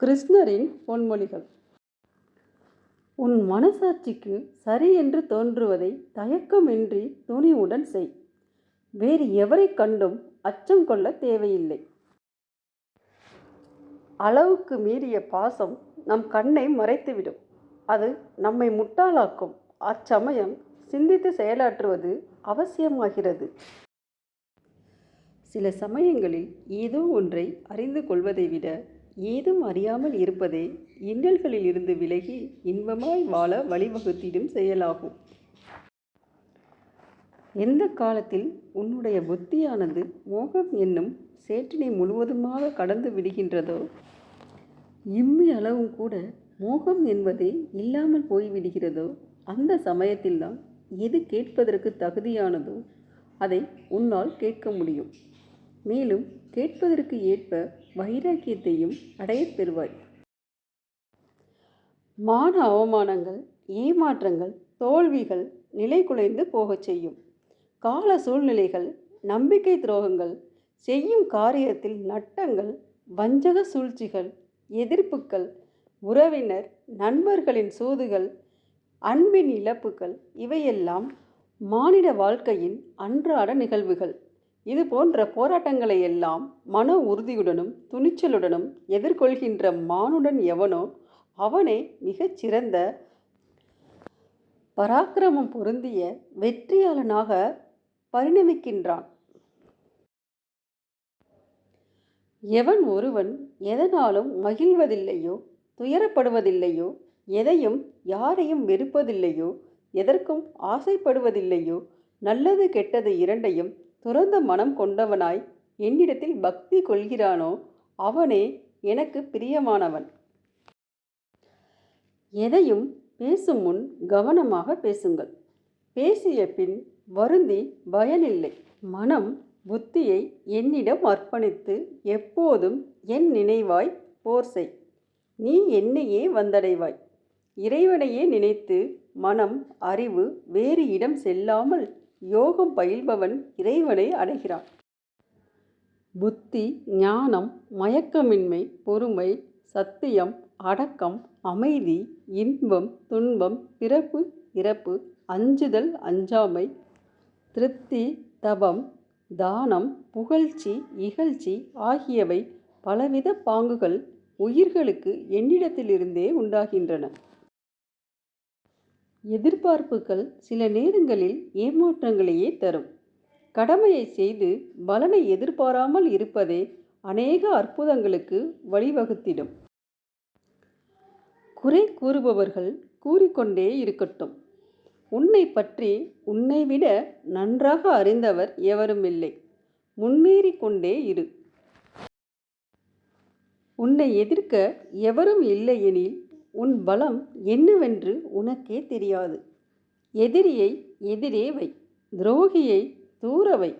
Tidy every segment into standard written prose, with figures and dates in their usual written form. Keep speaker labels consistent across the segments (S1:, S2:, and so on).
S1: கிருஷ்ணரின் பொன்மொழிகள். உன் மனசாட்சிக்கு சரி என்று தோன்றுவதை தயக்கமின்றி துணிவுடன் செய். வேறு எவரைக் கண்டும் அச்சம் கொள்ள தேவையில்லை. அளவுக்கு மீறிய பாசம் நம் கண்ணை மறைத்துவிடும். அது நம்மை முட்டாளாக்கும். அச்சமயம் சிந்தித்து செயலாற்றுவது அவசியமாகிறது. சில சமயங்களில் ஏதோ ஒன்றை அறிந்து கொள்வதை விட ஏதும் அறியாமல் இருப்பதே இன்னல்களில் இருந்து விலகி இன்பமாய் வாழ வழிவகுத்திடும் செயலாகும். எந்த காலத்தில் உன்னுடைய புத்தியானது மோகம் என்னும் சேற்றினை முழுவதுமாக கடந்து விடுகின்றதோ, இம்மி அளவும் கூட மோகம் என்பதே இல்லாமல் போய்விடுகிறதோ, அந்த சமயத்தில்தான் எது கேட்பதற்கு தகுதியானதோ அதை உன்னால் கேட்க முடியும். மேலும் கேட்பதற்கு ஏற்ப வைராக்கியத்தையும் அடையப் பெறுவாய். மான அவமானங்கள், ஏமாற்றங்கள், தோல்விகள் நிலை குலைந்து போகச் செய்யும். கால சூழ்நிலைகள், நம்பிக்கை துரோகங்கள், செய்யும் காரியத்தில் நட்டங்கள், வஞ்சக சூழ்ச்சிகள், எதிர்ப்புகள், உறவினர் நண்பர்களின் சூதுகள், அன்பின் இழப்புகள் இவையெல்லாம் மானிட வாழ்க்கையின் அன்றாட நிகழ்வுகள். இது போன்ற போராட்டங்களை எல்லாம் மன உறுதியுடனும் துணிச்சலுடனும் எதிர்கொள்கின்ற மானுடன் எவனோ அவனே மிகச் சிறந்த பராக்கிரமம் பொருந்திய வெற்றியாளனாக பரிணமிக்கின்றான். எவன் ஒருவன் எதனாலும் மகிழ்வதில்லையோ, துயரப்படுவதில்லையோ, எதையும் யாரையும் வெறுப்பதில்லையோ, எதற்கும் ஆசைப்படுவதில்லையோ, நல்லது கெட்டது இரண்டையும் துறந்த மனம் கொண்டவனாய் என்னிடத்தில் பக்தி கொள்கிறானோ அவனே எனக்கு பிரியமானவன். எதையும் பேசும் முன் கவனமாக பேசுங்கள். பேசிய பின் வருந்தி பயனில்லை. மனம் புத்தியை என்னிடம் அர்ப்பணித்து எப்போதும் என் நினைவாய் போர் செய். நீ என்னையே வந்தடைவாய். இறைவனையே நினைத்து மனம் அறிவு வேறு இடம் செல்லாமல் யோகம் பயில்பவன் இறைவனை அடைகிறான். புத்தி, ஞானம், மயக்கமின்மை, பொறுமை, சத்தியம், அடக்கம், அமைதி, இன்பம், துன்பம், பிறப்பு, இறப்பு, அஞ்சுதல், அஞ்சாமை, திருப்தி, தபம், தானம், புகழ்ச்சி, இகழ்ச்சி ஆகியவை பலவித பாங்குகள் உயிர்களுக்கு என்னிடத்திலிருந்தே உண்டாகின்றன. எதிர்பார்ப்புகள் சில நேரங்களில் ஏமாற்றங்களையே தரும். கடமையை செய்து பலனை எதிர்பாராமல் இருப்பதே அநேக அற்புதங்களுக்கு வழிவகுத்திடும். குறை கூறுபவர்கள் கூறிக்கொண்டே இருக்கட்டும். உன்னை பற்றி உன்னை விட நன்றாக அறிந்தவர் எவரும் இல்லை. முன்னேறி கொண்டே இரு. உன்னை எதிர்க்க எவரும் இல்லையெனில் உன் பலம் என்னவென்று உனக்கே தெரியாது. எதிரியை எதிரே வை, துரோகியை தூரவை.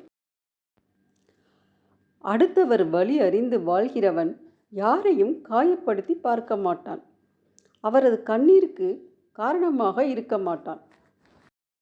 S1: அடுத்தவர் வழி அறிந்து வாழ்கிறவன் யாரையும் காயப்படுத்தி பார்க்க மாட்டான். அவரது கண்ணீருக்கு காரணமாக இருக்க மாட்டான்.